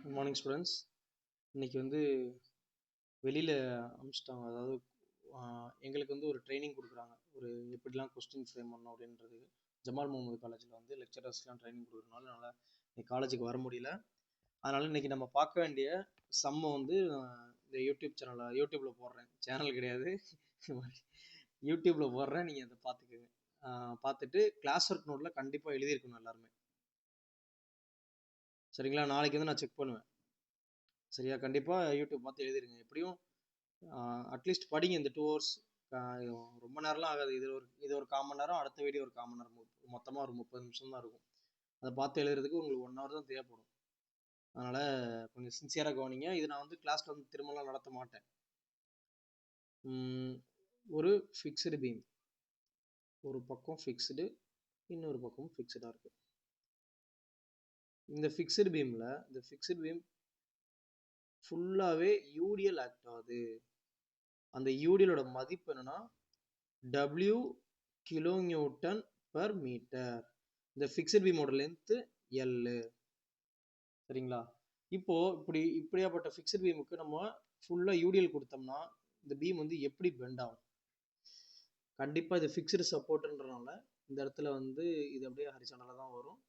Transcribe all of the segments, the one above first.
Good morning students. இன்னைக்கு வெளியில் அனுப்பிச்சிட்டாங்க. அதாவது எங்களுக்கு ஒரு ட்ரைனிங் கொடுக்குறாங்க. எப்படிலாம் கொஸ்டின் ஃப்ரேம் பண்ணணும் அப்படின்றது ஜமால் முகமது காலேஜில் லெக்சரர்ஸ்லாம் ட்ரைனிங் கொடுக்குறதுனால என்னால் இன்னைக்கு காலேஜுக்கு வர முடியல. அதனால் இன்றைக்கி நம்ம பார்க்க வேண்டிய சம்மை இந்த யூடியூப்பில் போடுறேன். சேனல் கிடையாது, யூடியூப்பில் போடுறேன். நீங்கள் அதை பார்த்துக்குங்க. பார்த்துட்டு கிளாஸ் ஒர்க் நோட்டில் கண்டிப்பாக எழுதியிருக்கணும் எல்லாருமே. சரிங்களா? நாளைக்கு நான் செக் பண்ணுவேன். சரியா? கண்டிப்பாக யூடியூப் பார்த்து எழுதிருங்க. எப்படியும் அட்லீஸ்ட் படிங்க இந்த 2 hours. ரொம்ப நேரம்லாம் ஆகாது. இது ஒரு 1/4 மணி நேரம், அடுத்த வீடியோ ஒரு 1/4 மணி நேரம், மொத்தமாக ஒரு 30 நிமிஷம் தான் இருக்கும். அதை பார்த்து எழுதுறதுக்கு உங்களுக்கு 1 hour தான் தேவைப்படும். அதனால் கொஞ்சம் சின்சியராக கவனிங்க. இது நான் கிளாஸில் திரும்பலாம் நடத்த மாட்டேன். ஒரு ஃபிக்ஸ்டு பீம், ஒரு பக்கம் ஃபிக்ஸ்டு, இன்னொரு பக்கம் ஃபிக்ஸ்டாக இருக்கு. இந்த ஃபிக்ஸ்டு பீம் ஃபுல்லாகவே யூடிஎல் ஆக்ட் ஆகுது. அந்த யூடிஎலோட மதிப்பு என்னன்னா W kN/m. இந்த ஃபிக்ஸ்டு பீமோட லென்த்து L. சரிங்களா? இப்படியாப்பட்ட ஃபிக்ஸ்டு பீமுக்கு நம்ம ஃபுல்லாக யூடிஎல் கொடுத்தோம்னா இந்த பீம் எப்படி பெண்ட் ஆகும்? கண்டிப்பாக இது ஃபிக்ஸ்டு சப்போர்ட்ன்றனால இந்த இடத்துல இது அப்படியே ஹரிசாண்டலாக தான் வரும்.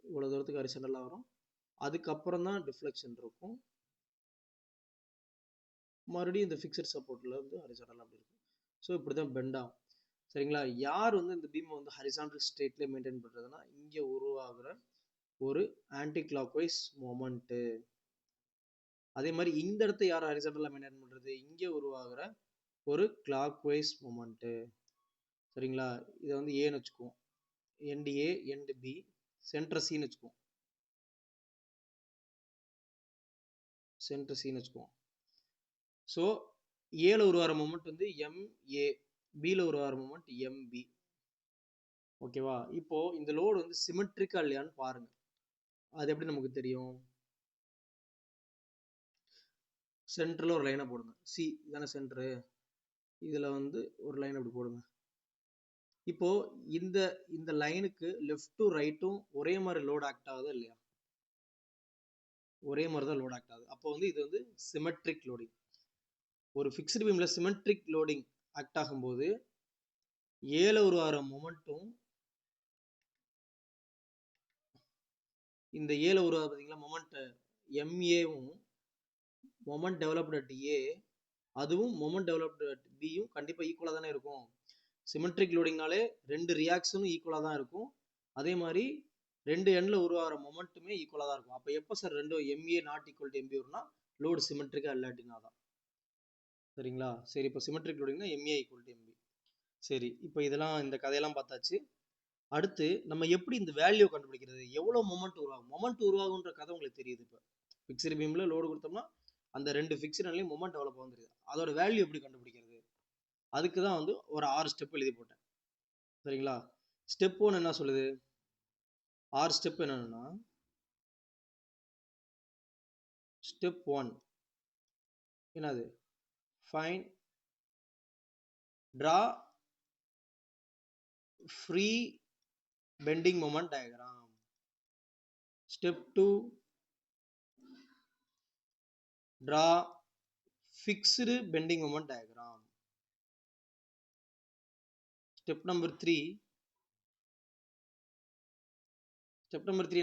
இவ்வளோ தூரத்துக்கு ஹரிசாண்டலாக வரும். அதுக்கப்புறம் தான் டிஃப்ளெக்ஷன் இருக்கும். மறுபடியும் இந்த ஃபிக்ஸ்டு சப்போர்ட்டில் ஹரிசாண்டல் அப்படி இருக்கும். ஸோ இப்படி தான் பெண்ட் ஆகும். சரிங்களா? யார் இந்த பீமை ஹரிசாண்டல் ஸ்டேட்ல மெயின்டைன் பண்றதுன்னா இங்கே உருவாகிற ஒரு ஆன்டி கிளாக்வைஸ் மொமெண்ட். அதே மாதிரி இந்த இடத்த யார் ஹரிசாண்டலா மெயின்டைன் பண்றது? இங்கே உருவாகிற ஒரு கிளாக்வைஸ் மொமெண்ட். சரிங்களா? இதை ஏன்னு வச்சுக்குவோம், எண்ட் ஏ எண்ட் பி, சென்டர் சின்னு வச்சுக்குவோம். ஸோ ஏல உருவாகிற மொமெண்ட் MA, பியில் உருவாகிற மொமெண்ட் MB. ஓகேவா? இப்போ இந்த லோடு சிமெட்ரிக்கா இல்லையான்னு பாருங்க. அது எப்படி நமக்கு தெரியும்? சென்டர்ல ஒரு லைனை போடுங்க. சி தானே சென்டரு. இதுல ஒரு லைன் அப்படி போடுங்க. இப்போ இந்த லைனுக்கு லெஃப்ட் டு ரைட்டும் ஒரே மாதிரி லோட் ஆக்ட் ஆகுதா இல்லையா? ஒரே மாதிரி தான் லோட் ஆக்ட் ஆகுது. அப்போ இது சிமெட்ரிக் லோடிங். ஒரு ஃபிக்ஸ்டு பீம்ல சிமெட்ரிக் லோடிங் ஆக்ட் ஆகும்போது ஏல உருவாகிற மொமெண்ட்டும் இந்த ஏல உருவாக பார்த்தீங்களா மொமெண்ட் MAவும் மொமெண்ட் டெவலப்டு அட் A, அதுவும் மொமெண்ட் டெவலப்டு அட் Bயும் கண்டிப்பாக ஈக்குவலாக தானே இருக்கும். சிமெட்ரிக் லோடிங்னாலே 2 ரியாக்ஷனும் ஈக்குவலாக தான் இருக்கும். அதே மாதிரி 2 எண்ணில் உருவாகிற மொமெண்ட்டுமே ஈக்குவலாக தான் இருக்கும். அப்போ எப்போ சார் ரெண்டும் MA not equal to MB வரும்னா லோடு சிமெட்ரிக்காக இல்லாட்டினா தான். சரிங்களா? சரி, இப்போ சிமெட்ரிக் லோடிங்னா MA ஈக்குவல் டு MB. சரி, இப்போ இந்த கதையெல்லாம் பார்த்தாச்சு. அடுத்து நம்ம எப்படி இந்த வேல்யூ கண்டுபிடிக்கிறது? எவ்வளோ மொமெண்ட் உருவாகும்? மொமெண்ட் உருவாகுன்ற கதை உங்களுக்கு தெரியுது. இப்போ ஃபிக்ஸ்டு பீமில் லோடு கொடுத்தோம்னா அந்த 2 ஃபிக்ஸ்டுலையும் மொமெண்ட் டெவலப் வந்துருது. அதோட வேல்யூ எப்படி கண்டுபிடிக்கிறது? அதுக்கு தான் ஒரு 6 ஸ்டெப் எழுதி போட்டேன். சரிங்களா? ஸ்டெப் 1 என்ன சொல்லுது? 6 ஸ்டெப் என்னன்னா, ஸ்டெப் 1 என்னது? Find draw free bending moment diagram. Step 2 draw fixed bending moment diagram. Step number 3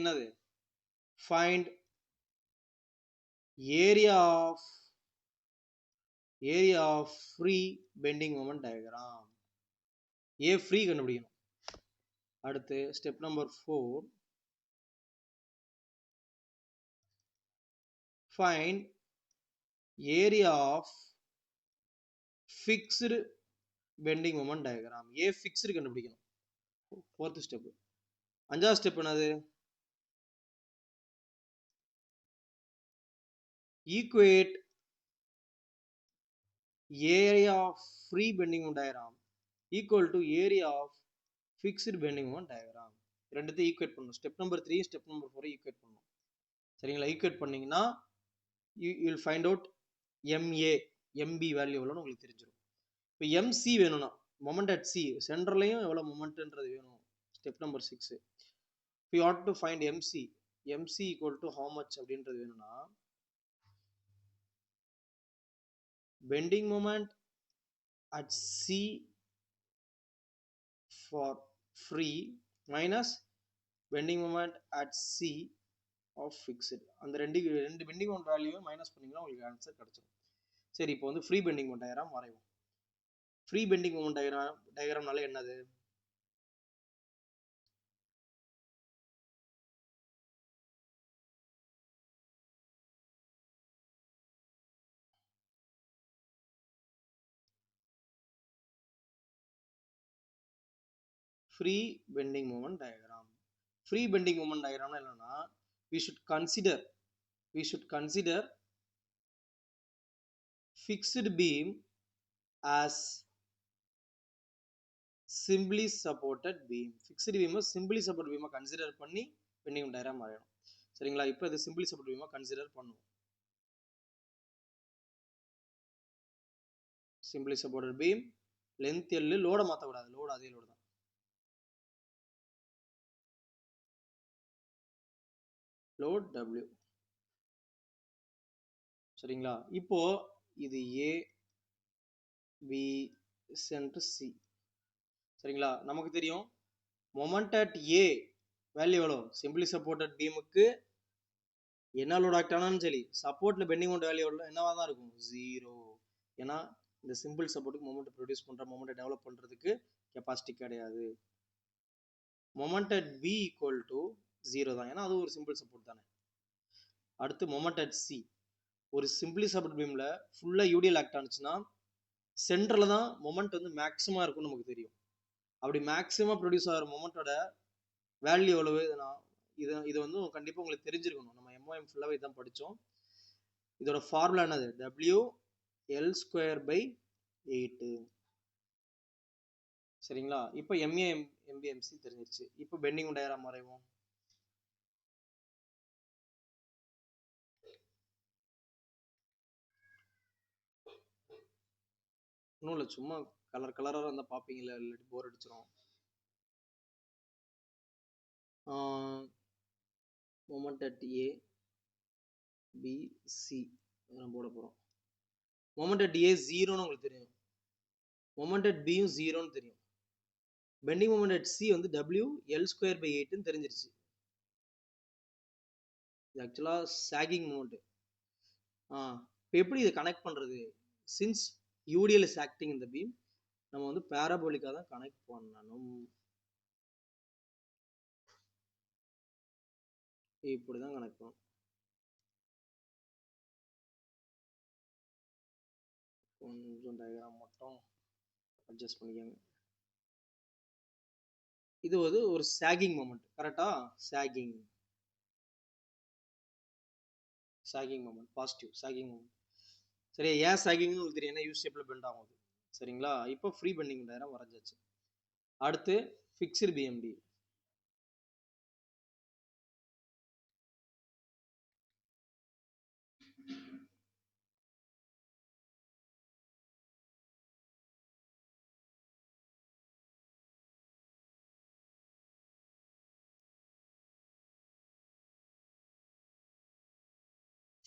என்னது? Find area of free bending moment diagram. A free கண்டுபிடிக்கணும். அடுத்து step number 4 find area of fixed bending moment diagram. A fixed கண்டுபிடிக்கணும். 4th step. 5வது step என்னது? equate area of free bending moment diagram equal to area of fixed bending moment diagram. ரெண்டுத்தையும் equate பண்ணணும். Step number 3 step number 4 equate பண்ணணும். சரிங்களா? Equate பண்ணீங்கன்னா you will find out MA MB value எவ்வளோன்னு உங்களுக்கு தெரிஞ்சிடும். இப்போ MC வேணும்னா மொமெண்ட் அட் C சென்டர்லையும் எவ்வளோ மொமெண்ட்ன்றது வேணும். Step number 6 if you want to find MC, mc equal to how much அப்படின்றது வேணும்னா bending moment at c for free minus bending moment at c of fixed. அந்த ரெண்டு பெண்டிங் மொமெண்ட் வேல்யூவை minus பண்ணீங்கன்னா உங்களுக்கு answer கிடைச்சிடும். சரி, இப்போ வந்து ஃப்ரீ பெண்டிங் மொமெண்ட் டயக்ராம் வரைவோம். ஃப்ரீ பெண்டிங் மொமெண்ட் டயக்ராம்னால என்னது? Free bending moment diagram. Free bending moment டயக்ராம்னா என்னன்னா, we should consider fixed beam as simply supported beam. fixed beam simply supported beam consider பண்ணி பெண்டிங் மொமெண்ட் டயக்ராம் வரையணும். சரிங்களா? இப்போ இது simply supported beam கன்சிடர் பண்ணுவோம். simply supported beam length L, லோட மாத்த கூடாது, லோட் அதே லோட் தான். Load W. சரிங்களா? இப்போ இது A, B, சென்டர் C. சரிங்களா? நமக்கு தெரியும் மொமெண்ட் அட் A வேல்யூ எவ்வளோ? சிம்பிளி சப்போர்ட்டட் பீமுக்கு என்ன லோட் ஆக்ட் ஆனாலும் சரி, சப்போர்ட்ல பெண்டிங் மொமெண்ட் வேல்யூ என்னவா தான் இருக்கும்? 0. ஏன்னா இந்த சிம்பிள் சப்போர்ட்டுக்கு மொமெண்ட் ப்ரொடியூஸ் பண்ற மொமெண்ட் டெவலப் பண்றதுக்கு கெப்பாசிட்டி கிடையாது. Moment at B equal to 0 தான், ஏன்னா அது ஒரு சிம்பிள் சப்போர்ட் தானே. அடுத்து மொமெண்ட் அட் C, ஒரு சிம்பிளி சப்போர்ட் பீம்ல ஃபுல்லா யூடிஎல் ஆக்ட் ஆனிச்சுன்னா சென்டர்ல தான் மொமெண்ட் வந்து மேக்ஸிமம் இருக்கும்னு நமக்கு தெரியும். அப்படி மேக்ஸிமம் ப்ரொடியூஸ் ஆகிற மொமெண்டோட வேல்யூ எவ்வளவு? இது வந்து கண்டிப்பா உங்களுக்கு தெரிஞ்சிருக்கணும். நம்ம MOM ஃபுல்லாவே இதான் படிச்சோம். இதோட ஃபார்முலா என்னது? WL²/8. சரிங்களா? இப்போ MA MB MC தெரிஞ்சிருச்சு. இப்போ பெண்டிங் டயக்ராம் வரைவோம். ஒன்றும் இல்லை, சும்மா கலர் கலராக இருந்தால் பார்ப்பீங்களா, இல்லாட்டி போர் அடிச்சிடும். Moment at A, B, C போட போகிறோம். மொமெண்ட் அட் A 0ன்னு உங்களுக்கு தெரியும், மொமெண்ட் அட் Bயும் 0ன்னு தெரியும். பெண்டிங் மொமெண்ட் அட் C வந்து WL²/8ன்னு தெரிஞ்சிருச்சு. இது ஆக்சுவலா சாகிங் மொமெண்ட். இப்போ எப்படி இதை கனெக்ட் பண்றது? Since UDL is acting in the beam, நம்ம வந்து பேராபோலிக்கா தான் கனெக்ட் பண்ணணும். இப்படிதான் கனெக்ட் பண்ணணும். கொஞ்சம் டயக்ராம் மட்டும் அட்ஜஸ்ட் பண்ணிக்கோங்க. இது ஒரு சாகிங் மொமெண்ட், கரெக்டா? Sagging moment, positive sagging moment. சரி, ஏன் சாகிங்னு உங்களுக்கு தெரியும், ஏன்னா யூ ஷேப்ல பெண்ட் ஆகுது. சரிங்களா? இப்போ ஃப்ரீ பெண்டிங் டயக்ராம் வரைஞ்சாச்சு. அடுத்து fixed BMD.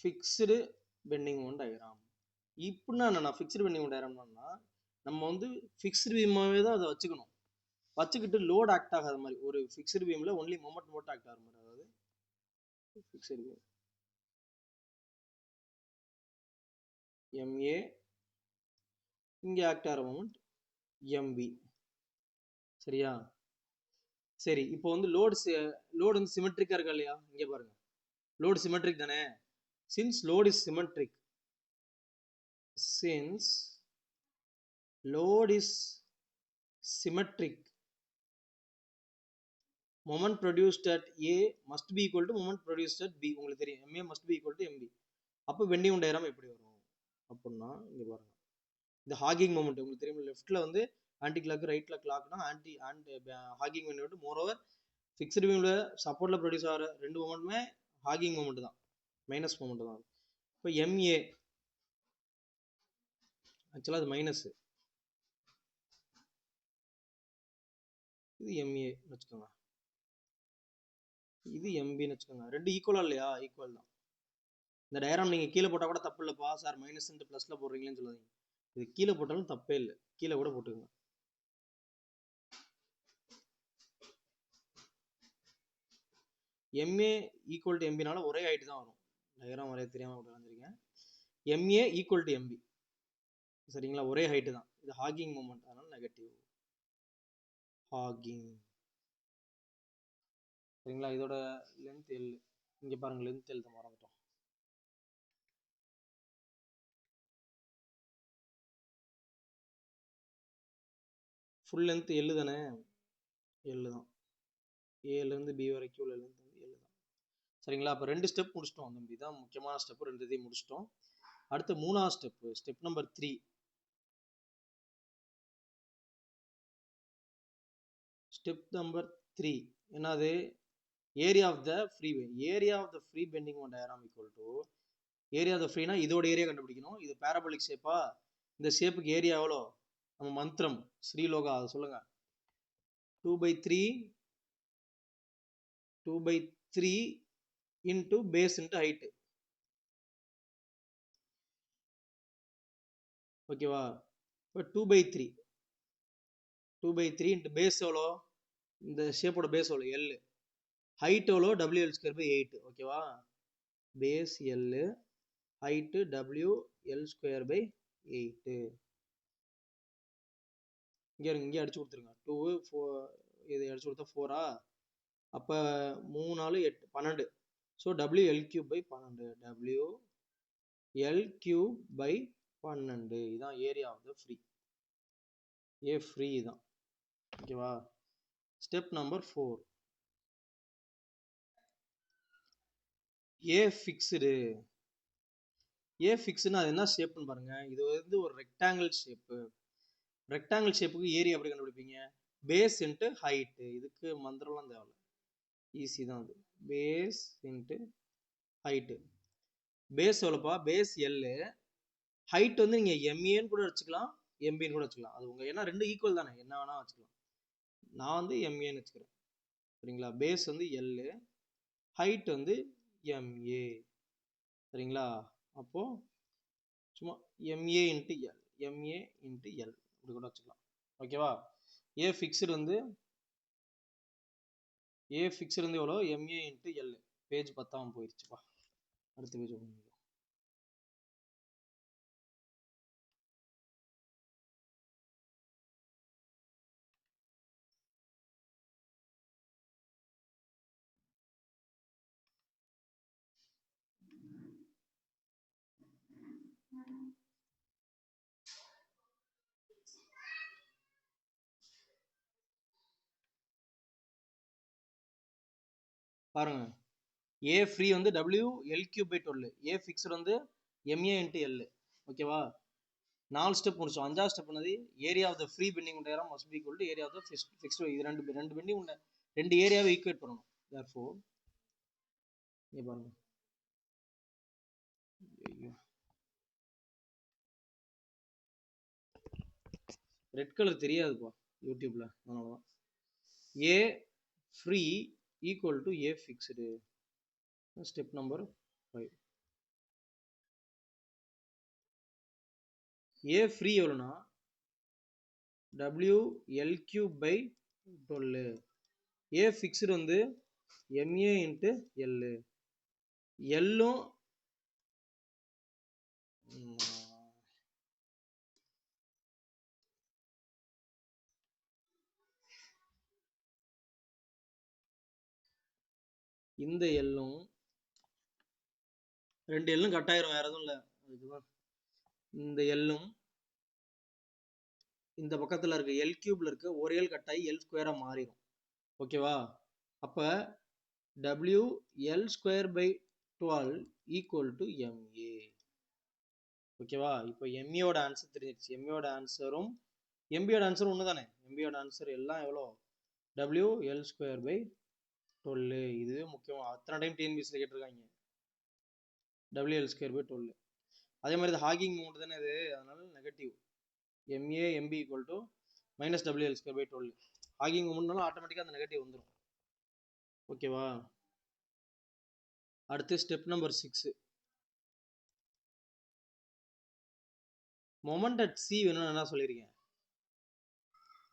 Fixed bending moment diagram. இப்படின்னா என்ன? ஃபிக்ஸ்டு பெண்டிங் மொமெண்ட் டயக்ராம்னா நம்ம வந்து ஃபிக்ஸ்டு பீமாவே தான் அதை வச்சுக்கிட்டு லோட் ஆக்ட் ஆகாத மாதிரி, ஒரு ஃபிக்ஸ்டு பீம்ல ஒன்லி மொமெண்ட் மட்டும் ஆக்ட் ஆகிற மாதிரி. அதாவது ஃபிக்ஸ்டு பீம் MA, இங்க ஆக்ட் ஆகிற மொமெண்ட் MB. சரியா? சரி, இப்போ வந்து லோடு வந்து சிமெட்ரிக்கா இருக்கா இல்லையா? இங்க பாருங்க, லோடு சிமெட்ரிக் தானே. since load is symmetric, moment produced at A must be equal to moment produced at B. உங்களுக்கு தெரியும் MA must be equal to MB. அப்போ பெண்டிங் டயக்ராம் எப்படி வரும் அப்படின்னா, இங்க பாருங்க, இந்த ஹாகிங் மொமெண்ட் உங்களுக்கு தெரியும். லெஃப்ட்ல வந்து ஆன்டி கிளாக், ரைட்ல கிளாக்னா ஹாகிங் மொமெண்ட். மோரோவர் ஃபிக்ஸ்டு பீம்ல சப்போர்ட்ல ப்ரொடியூஸ் ஆகிற ரெண்டு மொமெண்ட்டுமே ஹாகிங் மொமெண்ட் தான், மைனஸ் மொமெண்ட் தான். இப்போ MA ஆக்சுவலா அது மைனஸ், இது MA வச்சுக்கோங்க. இது எம்பின்னு வச்சுக்கோங்க. ரெண்டு ஈக்குவலா இல்லையா? ஈக்குவல் தான். இந்த டயராம் நீங்கள் கீழே போட்டால் கூட தப்பு இல்லைப்பா சார், மைனஸ் இன்ட்டு ப்ளஸில் போடுறீங்களேன்னு சொல்லாதீங்க. இது கீழே போட்டாலும் தப்பே இல்லை, கீழே கூட போட்டுக்கோங்க. எம்ஏ ஈக்குவல் டு எம்பினால ஒரே ஹைட்டு தான் வரும். டயராம் வரைய தெரியாமல் வந்துருக்கேன். எம்ஏ ஈக்குவல் டு எம்பி, சரிங்களா? ஒரே ஹைட்டு தான். இது ஹாகிங் மூமெண்ட், அதனால நெகட்டிவ் ஹாகிங், சரிங்களா? இதோட லென்த் எல், இங்கே பாருங்க லென்த் எழுத மறந்துட்டோம். ஃபுல் லென்த் எல்லு தானே? எல்லு தான். ஏலேருந்து பி வரைக்கும் உள்ள லென்த் வந்து எல்லு தான், சரிங்களா? அப்போ ரெண்டு ஸ்டெப் முடிச்சிட்டோம் தம்பி, தான் முக்கியமான ஸ்டெப், ரெண்டு இதையும் முடிச்சிட்டோம். அடுத்து மூணாவது step, step number 3. Step number 3 என்னது? Area of the free, area of the free bending one diagram equal to area of the ஃப்ரீனா இதோட ஏரியா கண்டுபிடிக்கணும். இது பேராபோலிக் ஷேப்பா, இந்த ஷேப்புக்கு ஏரியா எவ்வளோ? நம்ம மந்திரம் ஸ்ரீலோகா அதை சொல்லுங்க. 2/3 இன்ட்டு பேஸ் இன்ட்டு ஹைட்டு, ஓகேவா? இப்போ 2/3 இன்ட்டு பேஸ் எவ்வளோ? இந்த ஷேப்போட பேஸ் எவ்வளோ? எல். ஹைட் எவ்வளோ? WL²/8, ஓகேவா? Base L, height WL²/8. இங்கே அடிச்சு கொடுத்துருங்க. 2 4, இது அடிச்சு கொடுத்தா 4ஆ? அப்போ 3 4 8 12. ஸோ WL³/12, WL³/12 இதுதான் area of the free. A free தான், ஓகேவா? Step number 4, A fixed. A ஃபிக்ஸ்டுனா அது என்ன ஷேப்னு பாருங்க. இது வந்து ஒரு ரெக்டாங்கிள் ஷேப்பு. ரெக்டாங்கிள் ஷேப்புக்கு ஏரியா எப்படி கண்டுபிடிப்பீங்க? Base into height. இதுக்கு மந்திரம்லாம் தேவையில்ல, ஈஸி தான் அது. Base into height. பேஸ் எவ்வளோப்பா? Base L. ஹைட் வந்து நீங்கள் எம்ஏன்னு கூட வச்சுக்கலாம், எம்பின்னு கூட வச்சுக்கலாம். அது உங்கள், ஏன்னா ரெண்டு ஈக்குவல் தானே, என்ன வேணால் வச்சுக்கலாம். நான் வந்து எம்ஏன்னு வச்சுக்கிறேன், சரிங்களா? பேஸ் வந்து எல்லு, ஹைட் வந்து எம்ஏ, சரிங்களா? அப்போது சும்மா MA into L, MA into L இப்படி கூட வச்சுக்கலாம், ஓகேவா? ஏ ஃபிக்ஸ்டு வந்து எவ்வளோ? MA into L. பேஜ் 10 போயிடுச்சுப்பா, அடுத்த பேஜ் ஒன்று பாருங்க. ஏ ஃப்ரீ வந்து WL³/12, ஏ ஃபிக்ஸ்டு வந்து எம்ஏ இன்ட்டு எல், ஓகேவா? 4 ஸ்டெப் முடிச்சோம். 5ஆவது ஸ்டெப் என்னது? Area of the free bending diagram must be equal to area of the fixed. இது ரெண்டு பெண்டிங் உள்ள ரெண்டு ஏரியாவை ஈக்குவேட் பண்ணணும். தேர்ஃபோர் இங்க பாருங்க, ரெட் கலர் தெரியாதுப்பா யூடியூப்ல, அதனாலதான். A free equal to A fixed. Step number 5. A free எவ்வளோனா WL³/12. ஏ ஃபிக்ஸ்டு வந்து எம்ஏ இன்ட்டு எல்லு. எல்லும் இந்த எல்லும், ரெண்டு எல்லும் கட் ஆயிரும், வேற எதுவும் இல்லை. அதுக்குதான் இந்த எல்லும் இந்த பக்கத்தில் இருக்க L³ இருக்க ஒரு எல் கட் ஆகி L² மாறிடும், ஓகேவா? அப்போ WL²/12 ஈக்குவல் டு எம்ஏ, ஓகேவா? இப்போ எம்ஏயோட ஆன்சர் தெரிஞ்சிருச்சு. எம்ஏயோட ஆன்சரும் எம்பியோட ஆன்சரும் ஒன்று தானே. எம்பியோட ஆன்சர் எல்லாம் எவ்வளோ? WL²/12. இதுவே முக்கியம், அத்தனை டைம் டிஎன்பிஎஸ்சியில் கேட்டிருக்காங்க, WL²/12. அதே மாதிரி இது ஹாகிங் மூமெண்ட் தானே இது, அதனால negative. M A M B equal to minus WL²/12. Hogging மூமெண்ட்னாலும் ஆட்டோமேட்டிக்காக அந்த நெகட்டிவ் வந்துடும், ஓகேவா? அடுத்து step number 6. Moment at C வேணும்னு என்ன சொல்லியிருக்கேன்?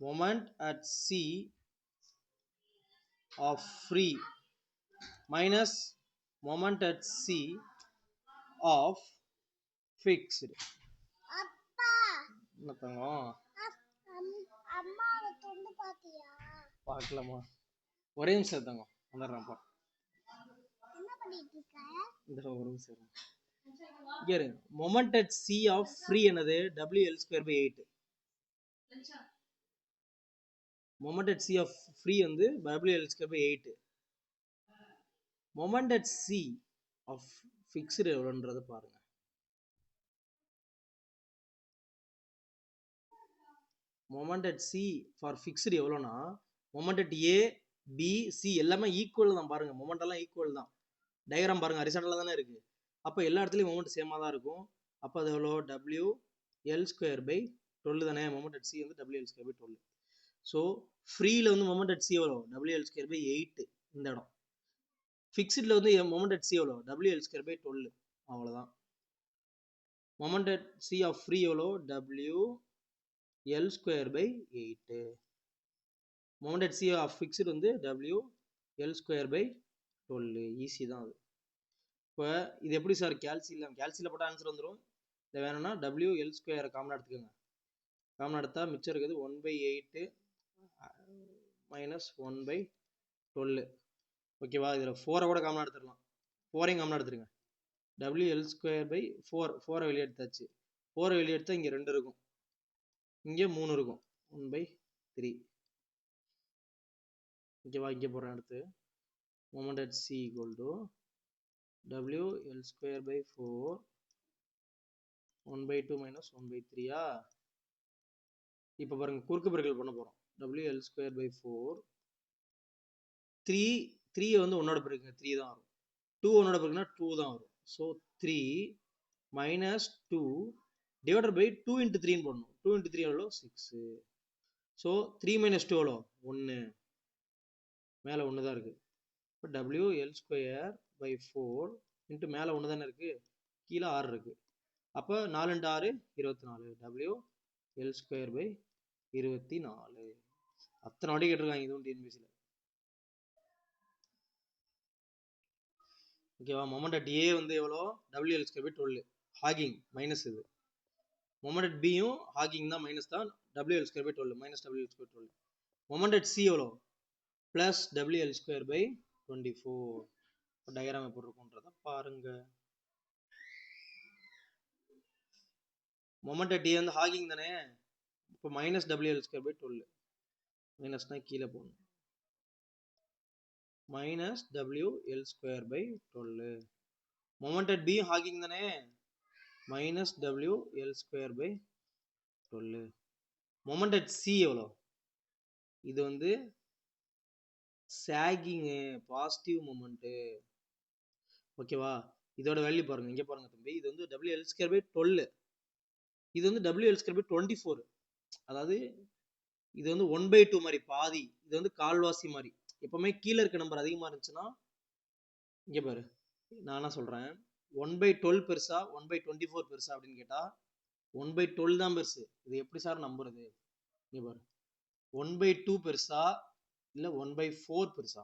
Moment at C of free minus moment at C of fixed. என்ன தங்கம்? பார்க்கலாமா? ஒரே நிமிஷம் தங்கம், வந்துடுறேன்ப்பா. ஒரு நிமிஷம். Moment at C of free என்னது? WL²/8. Moment at C of free வந்து WL²/8. Moment at C of fixed எவ்வளோன்றதை பாருங்க. Moment at C for fixed எவ்வளோனா, moment at A B C எல்லாமே ஈக்குவல் தான். பாருங்க, மொமெண்ட் எல்லாம் ஈக்குவல் தான். டயக்ராம் பாருங்க, ஹரிசாண்டலா தானே இருக்கு. அப்போ எல்லா இடத்துலையும் மொமெண்ட் சேமாக தான் இருக்கும். அப்போ அது எவ்வளோ? WL²/12 தானே. மொமெண்ட் அட் சி வந்து WL²/12. ஸோ ஃப்ரீல வந்து மொமெண்ட் அட் சி எவ்வளோ? WL²/8. இந்த இடம். ஃபிக்ஸ்டில் வந்து மொமெண்ட் அட் சி எவ்வளோ? WL²/12. அவ்வளோதான். Moment at C of free எவ்வளோ? WL²/8. Moment at C of fixed வந்து WL²/12. ஈஸி தான் அது. இப்போ இது எப்படி சார்? கேல்சியில் போட்டால் ஆன்சர் வந்துடும். இதை வேணும்னா WL² காமனாக எடுத்துக்கோங்க. காமனாக எடுத்தால் மிச்சம் இருக்குது 1/8 மைனஸ் 1/12. ஓகேவா? இதில் 4 கூட காமனாக எடுத்துடலாம். 4ஐயும் காமனாக எடுத்துருங்க. WL²/4. 4 வெளியே எடுத்தாச்சு. 4 வெளியே எடுத்தால் இங்கே 2 இருக்கும், இங்கே 3 இருக்கும். 1/3. ஓகேவா? இங்கே போடுறேன். அடுத்து moment at C equal to WL²/4 1/2 minus 1/3. இப்போ பாருங்க, குறுக்கு பெருக்கல் பண்ண போகிறோம். WL²/4 3 வந்து 1ஓட பெருக்குங்க, 3 தான் வரும். 2 1ஓட பெருக்குனா 2 தான் வரும். ஸோ 3 மைனஸ் 2 டிவைடட் பை 2 × 3 போடணும். 2 × 3 எவ்வளோ? 6. ஸோ 3 மைனஸ் 2 எவ்வளோ? 1. மேலே 1 தான் இருக்குது. இப்போ WL²/4 இன்ட்டு மேலே 1 தானே இருக்குது, கீழே 6 இருக்குது. அப்போ 4 × 6 24. WL²/24. அத்தனை வாட்டி கேட்டிருக்காங்க இதுவும் டிஎன்பிசியில். ஓகேவா? மொமெண்ட் அட் ஏ வந்து எவ்வளோ? WL²/12. Hogging minus. இது மொமெண்ட் அட் பியும் ஹாகிங் தான், மைனஸ் தான். WL²/12 minus WL²/12. Moment at C எவ்வளோ? Plus WL²/24. டயக்ராம் எப்படி இருக்கும்ன்றத பாருங்க. மொமெண்ட் அட் ஏ வந்து ஹாகிங் தானே. இப்போ மைனஸ் WL²/12. மைனஸ்னா கீழே போகணும். Minus WL²/12. Moment at B hogging தானே. Minus WL²/12. Moment at C எவ்வளோ? இது வந்து சாகிங்கு, பாசிட்டிவ் மொமெண்ட்டு. ஓகேவா? இதோட வேல்யூ பாருங்க, இங்கே பாருங்க தம்பி. இது வந்து WL²/12. இது வந்து WL²/24. அதாவது இது வந்து 1/2 மாதிரி, பாதி. இது வந்து கால்வாசி மாதிரி. எப்பவுமே கீழே இருக்க நம்பர் அதிகமாக இருந்துச்சுன்னா, இங்கே பாரு, நான் என்ன சொல்கிறேன், 1/12 பெருசா 1/24 பெருசா அப்படின்னு கேட்டால் 1/12 தான் பெருசு. இது எப்படி சார் நம்புறது? இங்கே பாரு, 1/2 பெருசா இல்லை 1/4 பெருசா?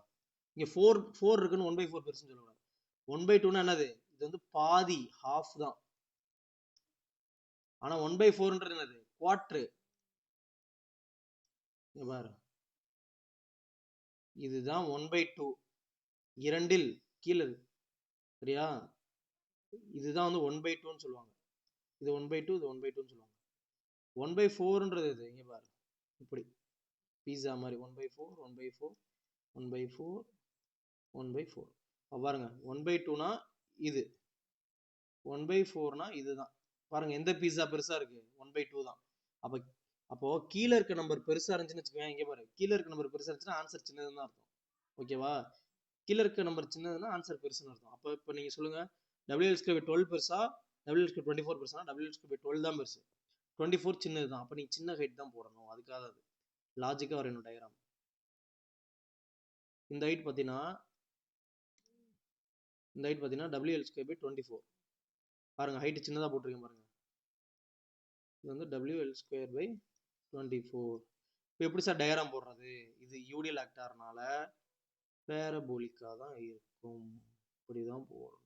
இங்கே 4 இருக்குன்னு 1/4 பெருசுன்னு சொல்லக்கூடாது. 1/2னா என்னது? இது வந்து பாதி, ஹாஃப் தான். ஆனால் 1/4ன்றது என்னது? குவார்ட்ரு. பாரு, இதுதான் 1/2. 2 கீழே, சரியா? இதுதான் வந்து 1/2ன்னு சொல்லுவாங்க. இது 1/2, இது 1/2ன்னு சொல்லுவாங்க. 1/4ன்றது இது. இங்கே பாரு, இப்படி பீஸா மாதிரி 1/4 1/4 1/4 1/4. பாருங்க, 1/2னா இது, 1/4னா இதுதான். பாருங்க, எந்த பீஸா பெருசா இருக்கு? 1/2 தான். அப்போ கீழே இருக்க நம்பர் பெருசா இருந்துச்சுன்னு வச்சுக்கோங்க. இங்கே பாரு, கீழே இருக்க நம்பர் பெருசா இருந்துச்சுன்னா ஆன்சர் சின்னதுன்னு தான் அர்த்தம். ஓகேவா? கீழே இருக்க நம்பர் சின்னதுன்னா ஆன்சர் பெருசுன்னு அர்த்தம். அப்போ இப்போ நீங்கள் சொல்லுங்க, WL²/12 பெருசா WL²/24 பெருசா? WL²/12 தான் பெருசு. 24 சின்னது தான். அப்போ நீங்கள் சின்ன ஹைட் தான் போடணும். அதுக்காக அது லாஜிக்காக வரணும் டயக்ராம். இந்த ஹைட் பார்த்தீங்கன்னா இந்த ஹைட் பார்த்தீங்கன்னா WL ஸ்கொயர் பை 24. பாருங்க ஹைட் சின்னதாக போட்டிருக்கேன் பாருங்க. இது வந்து WL ஸ்கொயர் பை 24. இப்போ எப்படி சார் டயக்ராம் போடுறது? இது யூடிஎல் ஆக்டார்னால பேரபோலிக்காக தான் இருக்கும். இப்படி தான் போடணும்.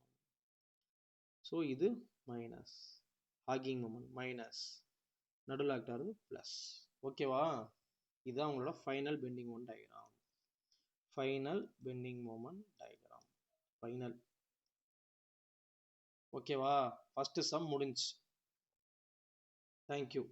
ஸோ இது மைனஸ் ஹாகிங் மொமெண்ட் மைனஸ், நடுவில் ஆக்டார் ப்ளஸ். ஓகேவா? இதுதான் உங்களோட final bending moment diagram. Final bending moment diagram final. ஓகேவா? ஃபர்ஸ்ட் சம் முடிஞ்சு. தேங்க்யூ.